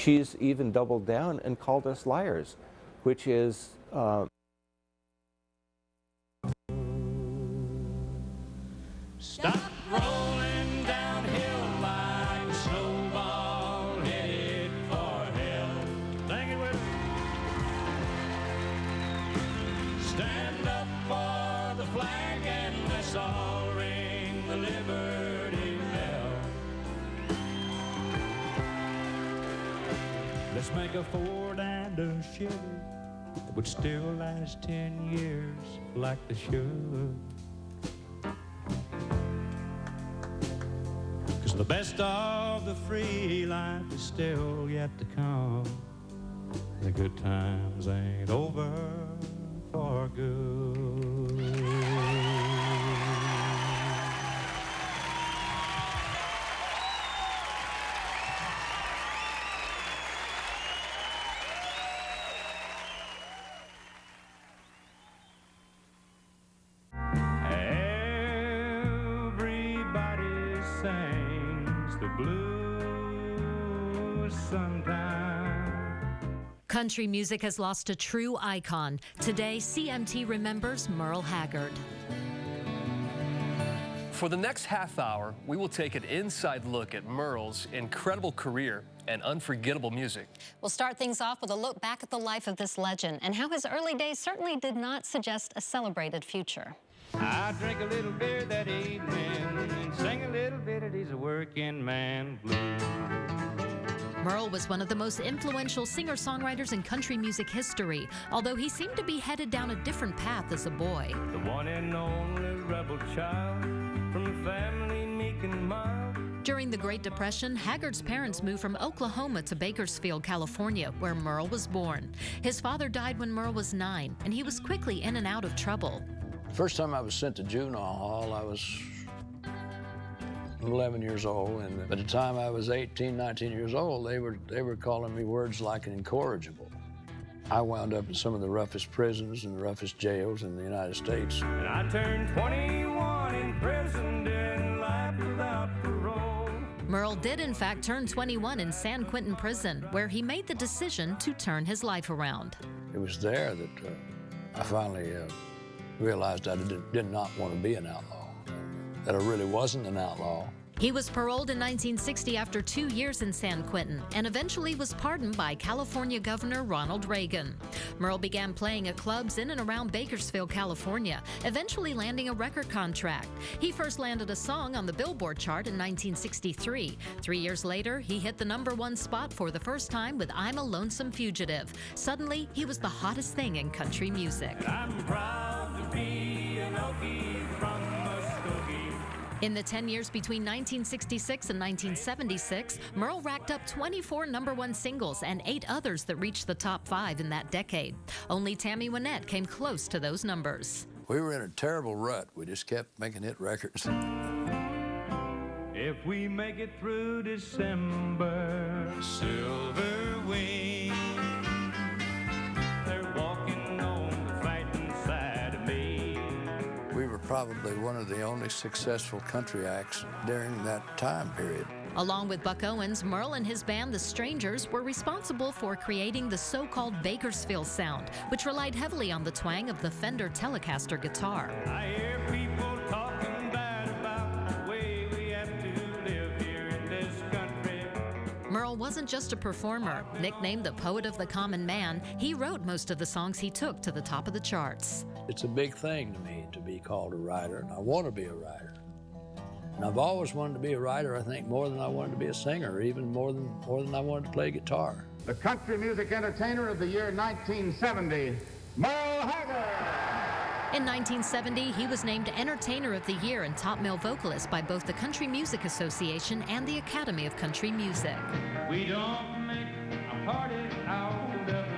she's even doubled down and called us liars, which is stop rolling downhill like a snowball headed for hell. Sing it with me. Stand up for the flag and let's all ring the Liberty Bell. Let's make a Ford and a Chevy that would still last 10 years like they should. 'Cause the best of the free life is still yet to come. The good times ain't over for good. Everybody sings the blues sometime. Country music has lost a true icon. Today, CMT remembers Merle Haggard. For the next half hour, we will take an inside look at Merle's incredible career and unforgettable music. We'll start things off with a look back at the life of this legend and how his early days certainly did not suggest a celebrated future. I drink a little beer that evening and sing a little bit of these working man blues. Merle was one of the most influential singer-songwriters in country music history, although he seemed to be headed down a different path as a boy. The one and only rebel child from a family meek and mild. During the Great Depression, Haggard's parents moved from Oklahoma to Bakersfield, California, where Merle was born. His father died when Merle was 9, and he was quickly in and out of trouble. First time I was sent to juvenile hall, I was 11 years old, and by the time I was 18, 19 years old, they were calling me words like incorrigible. I wound up in some of the roughest prisons and the roughest jails in the United States. And I turned 21 in prison, doing life without parole. Merle did in fact turn 21 in San Quentin prison, where he made the decision to turn his life around. It was there that I finally realized I did not want to be an outlaw, that I really wasn't an outlaw. He was paroled in 1960 after 2 years in San Quentin and eventually was pardoned by California Governor Ronald Reagan. Merle began playing at clubs in and around Bakersfield, California, eventually landing a record contract. He first landed a song on the Billboard chart in 1963. 3 years later, he hit the #1 spot for the first time with I'm a Lonesome Fugitive. Suddenly, he was the hottest thing in country music. I'm proud to be an Okie from Muskogee. In the 10 years between 1966 and 1976, Merle racked up 24 #1 singles and 8 others that reached the top 5 in that decade. Only Tammy Wynette came close to those numbers. We were in a terrible rut. We just kept making hit records. If we make it through December, silver wing, they're walking on the fighting side of me. We were probably one of the only successful country acts during that time period. Along with Buck Owens, Merle and his band, The Strangers, were responsible for creating the so-called Bakersfield sound, which relied heavily on the twang of the Fender Telecaster guitar. I hear people talking bad about the way we have to live here in this country. Merle wasn't just a performer. Nicknamed the Poet of the Common Man, he wrote most of the songs he took to the top of the charts. It's a big thing to me to be called a writer, and I want to be a writer. And I've always wanted to be a writer, I think, more than I wanted to be a singer, even more than I wanted to play guitar. The Country Music Entertainer of the year 1970, Merle Haggard. In 1970, he was named Entertainer of the Year and Top Male Vocalist by both the Country Music Association and the Academy of Country Music. We don't make a party out of nothing.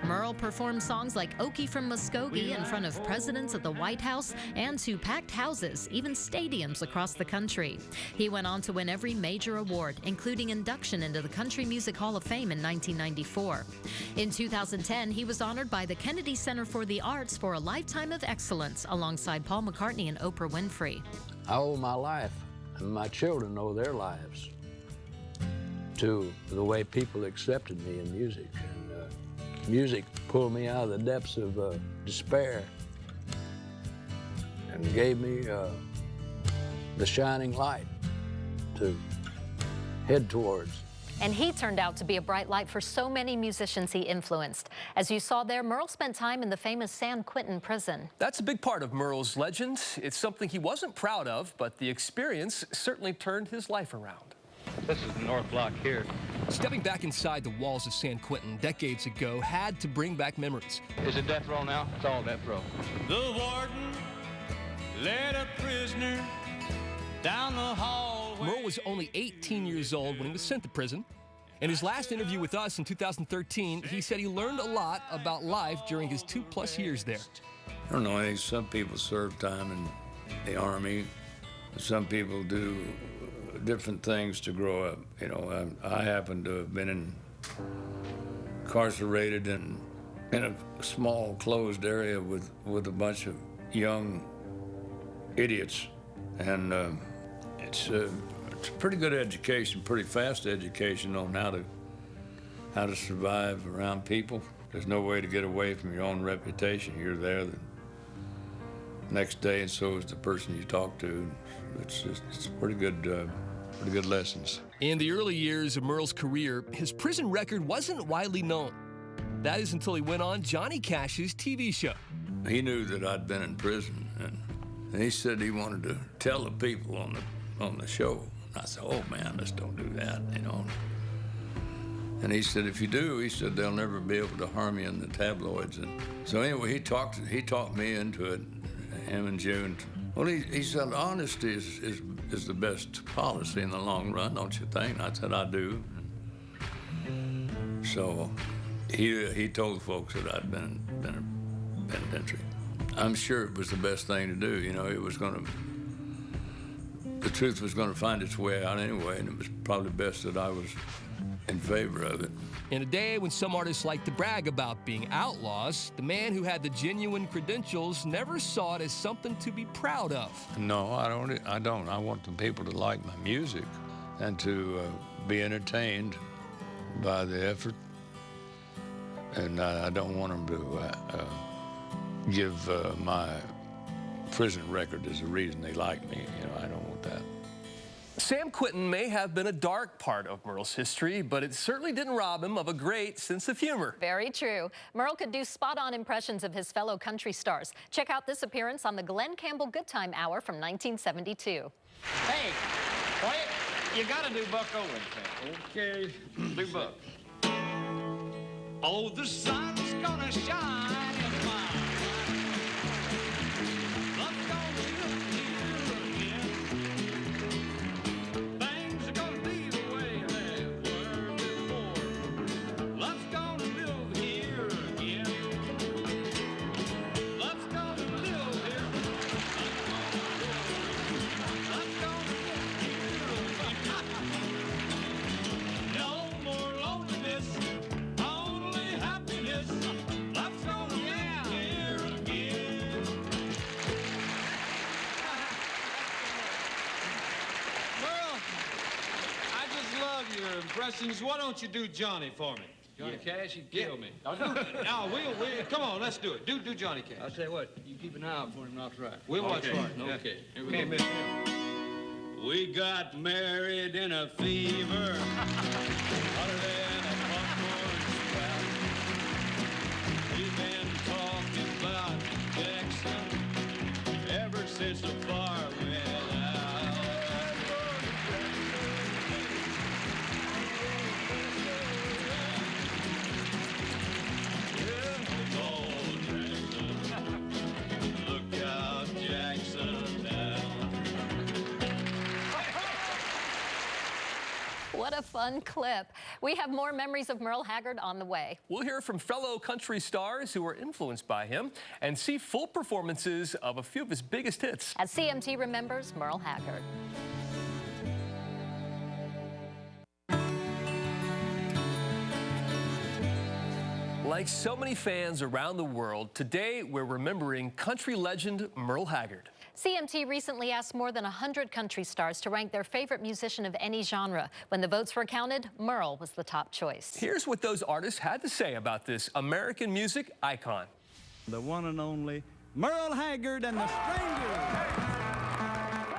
Merle performed songs like Okie from Muskogee in front of presidents at the White House and to packed houses, even stadiums across the country. He went on to win every major award, including induction into the Country Music Hall of Fame in 1994. In 2010, he was honored by the Kennedy Center for the Arts for a Lifetime of Excellence alongside Paul McCartney and Oprah Winfrey. I owe my life, and my children owe their lives to the way people accepted me in music. And music pulled me out of the depths of despair and gave me the shining light to head towards. And he turned out to be a bright light for so many musicians he influenced. As you saw there, Merle spent time in the famous San Quentin prison. That's a big part of Merle's legend. It's something he wasn't proud of, but the experience certainly turned his life around. This is the north block here. Stepping back inside the walls of San Quentin decades ago had to bring back memories. Is it death row now? It's all death row. The warden led a prisoner down the hallway. Merle was only 18 years old when he was sent to prison. In his last interview with us in 2013, he said he learned a lot about life during his 2+ years there. I don't know, I think some people serve time in the Army. Some people do different things to grow up. You know, I happen to have been incarcerated in a small closed area with a bunch of young idiots. And it's a pretty good education, pretty fast education on how to survive around people. There's no way to get away from your own reputation. You're there the next day, and so is the person you talk to. It's pretty good lessons. In the early years of Merle's career, his prison record wasn't widely known. That is until he went on Johnny Cash's TV show. He knew that I'd been in prison, and he said he wanted to tell the people on the show. I said, "Oh man, let's don't do that, you know." And he said, "If you do," he said, "they'll never be able to harm you in the tabloids." And so anyway, he talked me into it, him and June. Well, he said, "Honesty is the best policy in the long run, don't you think?" I said, "I do." So he told folks that I'd been in penitentiary. I'm sure it was the best thing to do. You know, the truth was going to find its way out anyway, and it was probably best that I was in favor of it. In a day when some artists like to brag about being outlaws, the man who had the genuine credentials never saw it as something to be proud of. No, I don't. I want the people to like my music and to be entertained by the effort. And I don't want them to give my prison record as a reason they like me. You know, I don't want that. San Quentin may have been a dark part of Merle's history, but it certainly didn't rob him of a great sense of humor. Very true. Merle could do spot-on impressions of his fellow country stars. Check out this appearance on the Glenn Campbell Good Time Hour from 1972. Hey, quiet. You gotta do Buck Owens. Okay, do Buck. Oh, the sun's gonna shine. Impressions. Why don't you do Johnny for me? Johnny Cash, he'd kill me. No, we'll come on, let's do it. Do Johnny Cash. I'll tell you what, you keep an eye out for him, and I'll try. We'll watch for it. Okay. Here we go. We got married in a fever. Hotter than a popcorn spout. We've been talking about Jackson ever since the fire went out. What a fun clip. We have more memories of Merle Haggard on the way. We'll hear from fellow country stars who were influenced by him and see full performances of a few of his biggest hits. As CMT remembers Merle Haggard. Like so many fans around the world, today we're remembering country legend Merle Haggard. CMT recently asked more than 100 country stars to rank their favorite musician of any genre. When the votes were counted, Merle was the top choice. Here's what those artists had to say about this American music icon. The one and only Merle Haggard and the Strangers.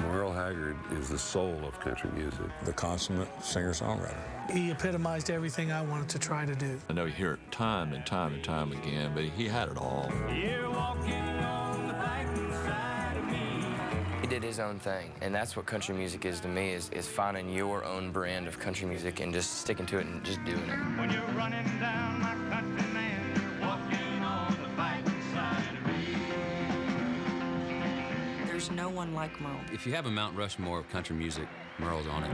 Merle Haggard is the soul of country music, the consummate singer-songwriter. He epitomized everything I wanted to try to do. I know you hear it time and time and time again, but he had it all. You're walking on the fighting side of me. He did his own thing, and that's what country music is to me, is finding your own brand of country music and just sticking to it and just doing it. When you're running down my country man, you're walking on the fighting side of me. There's no one like Merle. If you have a Mount Rushmore of country music, Merle's on it.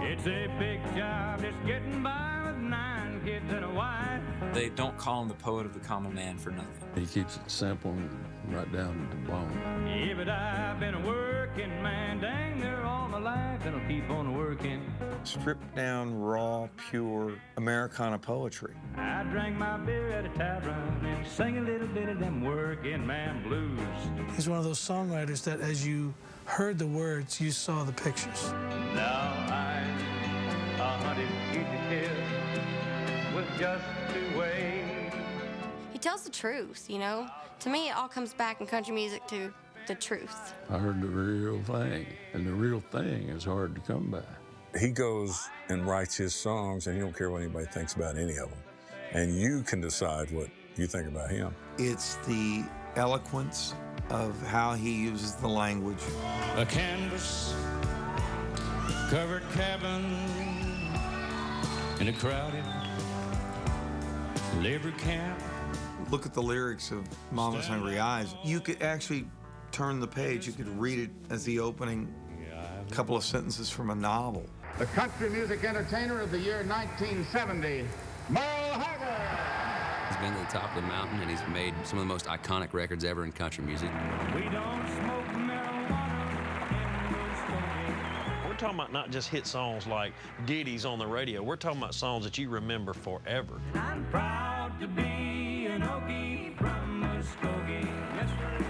It's a big job just getting by with 9 kids and a wife. They don't call him the poet of the common man for nothing. He keeps it simple and right down to the bone. Yeah, but I've been a working man, dang near all my life, and I'll keep on working. Stripped down, raw, pure Americana poetry. I drank my beer at a tavern and sang a little bit of them working man blues. He's one of those songwriters that as you heard the words, you saw the pictures. Now I'm 100 fugitives with just 2 ways. He tells the truth, you know? To me, it all comes back in country music to the truth. I heard the real thing, and the real thing is hard to come by. He goes and writes his songs, and he don't care what anybody thinks about any of them. And you can decide what you think about him. It's the eloquence of how he uses the language. A canvas covered cabin in a crowded labor camp. Look at the lyrics of Mama's Hungry Eyes. You could actually turn the page. You could read it as the opening couple of sentences from a novel. The Country Music Entertainer of the year 1970, Merle Haggard. He's been to the top of the mountain, and he's made some of the most iconic records ever in country music. We don't smoke marijuana in this country. We're talking about not just hit songs like ditties on the radio. We're talking about songs that you remember forever. I'm proud to be an Okie from Muskogee. Yes, sir.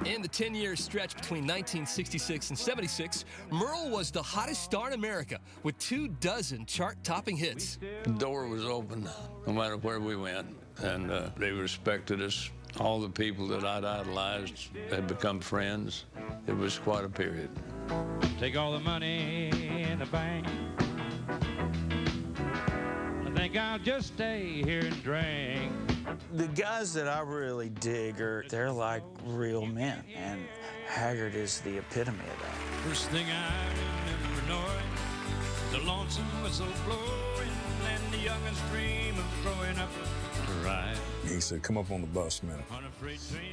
In the 10-year stretch between 1966 and 76, Merle was the hottest star in America with 24 chart-topping hits. The door was open no matter where we went, and they respected us. All the people that I'd idolized had become friends. It was quite a period. Take all the money in the bank. I think I'll just stay here and drink. The guys that I really dig they're like real men, and Haggard is the epitome of that. First thing I remember knowing, the lonesome whistle blowing, and the youngest dream of growing up to ride. He said, come up on the bus a minute.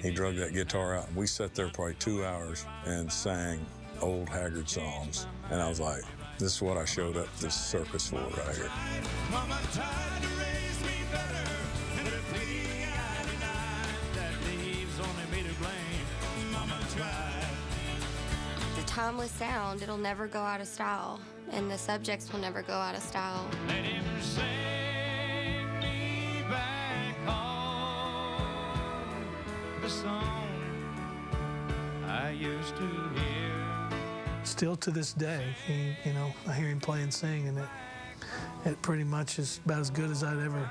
He drug that guitar out, and we sat there probably 2 hours and sang old Haggard songs. And I was like, this is what I showed up this circus for right here. Mama tried to raise me better, and everything I denied, that leaves only me to blame. Mama tried. The timeless sound, it'll never go out of style, and the subjects will never go out of style. Let him sing me back home, the song I used to hear. Still to this day, I hear him play and sing, and it pretty much is about as good as I'd ever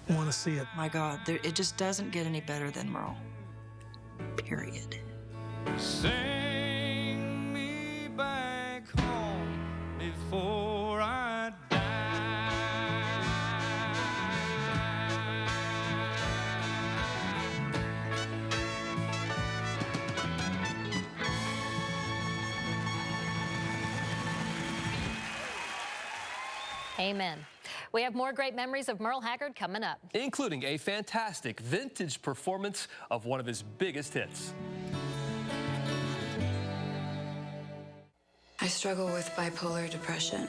want to see it. My God, it just doesn't get any better than Merle. Period. Sing me back home before I die. Amen. We have more great memories of Merle Haggard coming up, including a fantastic vintage performance of one of his biggest hits. I struggle with bipolar depression.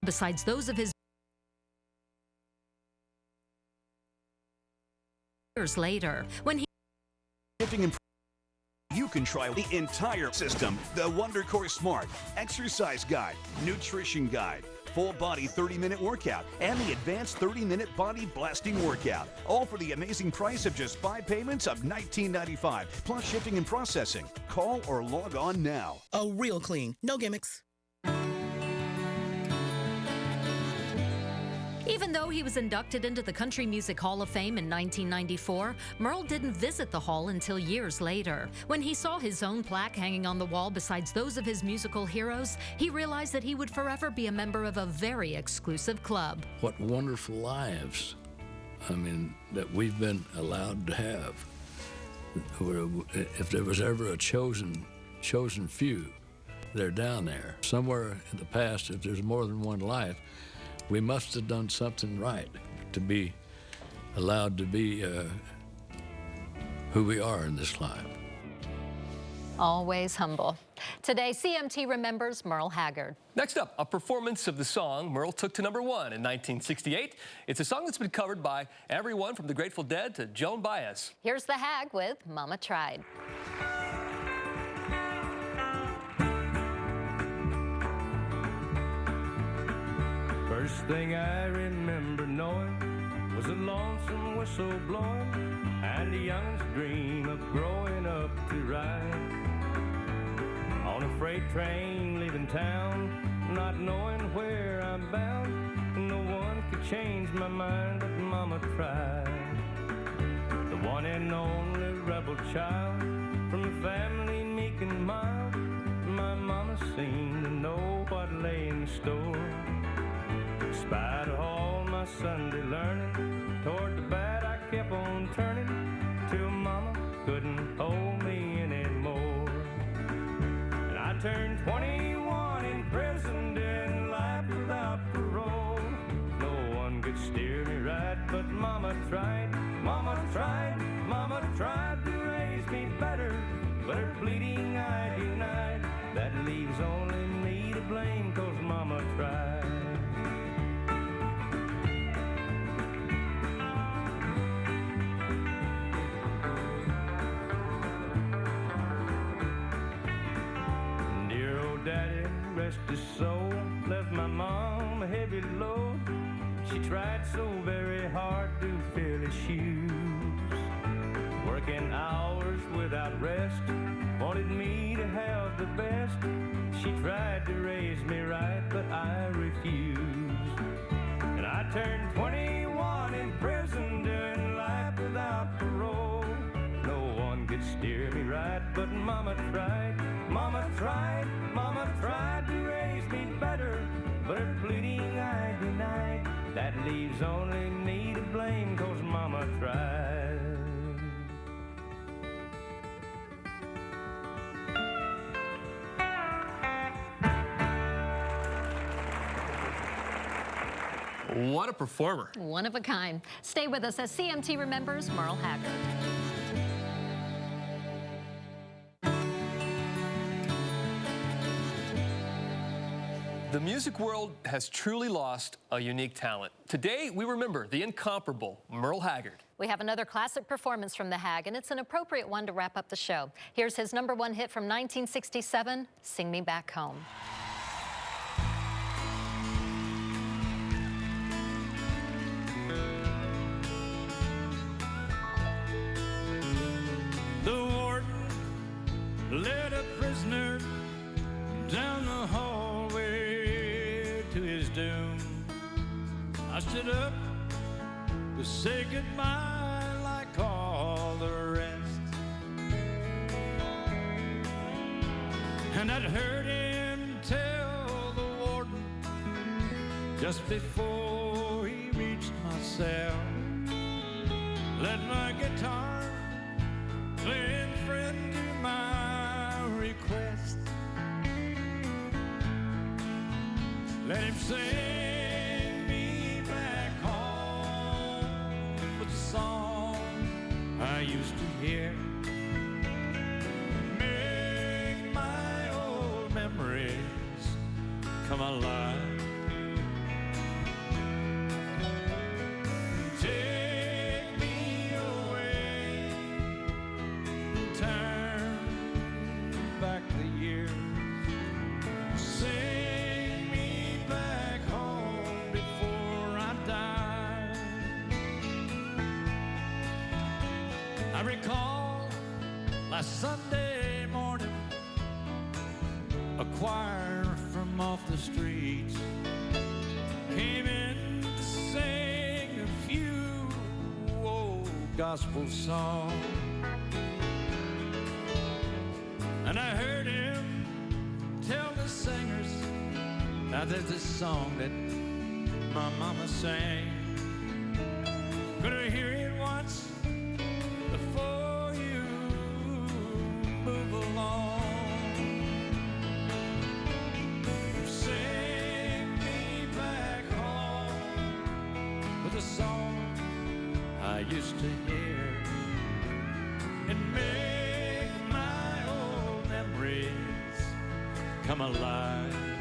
besides those of his years later, when he you can try the entire system. The WonderCore Smart Exercise Guide, Nutrition Guide, Full Body 30-minute workout, and the Advanced 30-minute Body Blasting Workout. All for the amazing price of just 5 payments of $19.95, plus shipping and processing. Call or log on now. Oh, real clean. No gimmicks. Even though he was inducted into the Country Music Hall of Fame in 1994, Merle didn't visit the hall until years later. When he saw his own plaque hanging on the wall besides those of his musical heroes, he realized that he would forever be a member of a very exclusive club. What wonderful lives, I mean, that we've been allowed to have. If there was ever a chosen few, they're down there. Somewhere in the past, if there's more than one life, we must have done something right to be allowed to be who we are in this life. Always humble. Today, CMT remembers Merle Haggard. Next up, a performance of the song Merle took to #1 in 1968. It's a song that's been covered by everyone from the Grateful Dead to Joan Baez. Here's the Hag with Mama Tried. First thing I remember knowing was a lonesome whistle blowing and a young's dream of growing up to ride on a freight train leaving town, not knowing where I'm bound. No one could change my mind, but Mama tried. The one and only rebel child from a family meek and mild, my mama seemed to know what lay in store. In spite of all my Sunday learning, toward the bad I kept on turning, till Mama couldn't hold me anymore. And I turned 21 in prison, doing life without parole. No one could steer me right, but Mama tried, Mama tried, Mama tried to raise me better, but her pleading I denied. That leaves only me to blame, 'cause Mama tried. Daddy, rest his soul, left my mom a heavy load. She tried so very hard to fill his shoes, working hours without rest, wanted me to have the best. She tried to raise me right, but I refused. And I turned 21 in prison, doing life without parole. No one could steer me right, but Mama tried, Mama tried, Mama tried to raise me better, but her pleading I denied. That leaves only me to blame, 'cause Mama tried. What a performer. One of a kind. Stay with us as CMT remembers Merle Haggard. The music world has truly lost a unique talent. Today, we remember the incomparable Merle Haggard. We have another classic performance from the Hag, and it's an appropriate one to wrap up the show. Here's his #1 hit from 1967, Sing Me Back Home. The warden led a prisoner down the hallway to his doom. I stood up to say goodbye like all the rest, and I'd heard him tell the warden just before he reached my cell, let my guitar play in friend to my request. Let him sing me back home with the song I used to hear. Make my old memories come alive. Sunday morning, a choir from off the streets came in to sing a few old gospel songs. And I heard him tell the singers, now there's this song that my mama sang. Gonna hear it once before you move along. Sing me back home with a song I used to hear, and make my old memories come alive.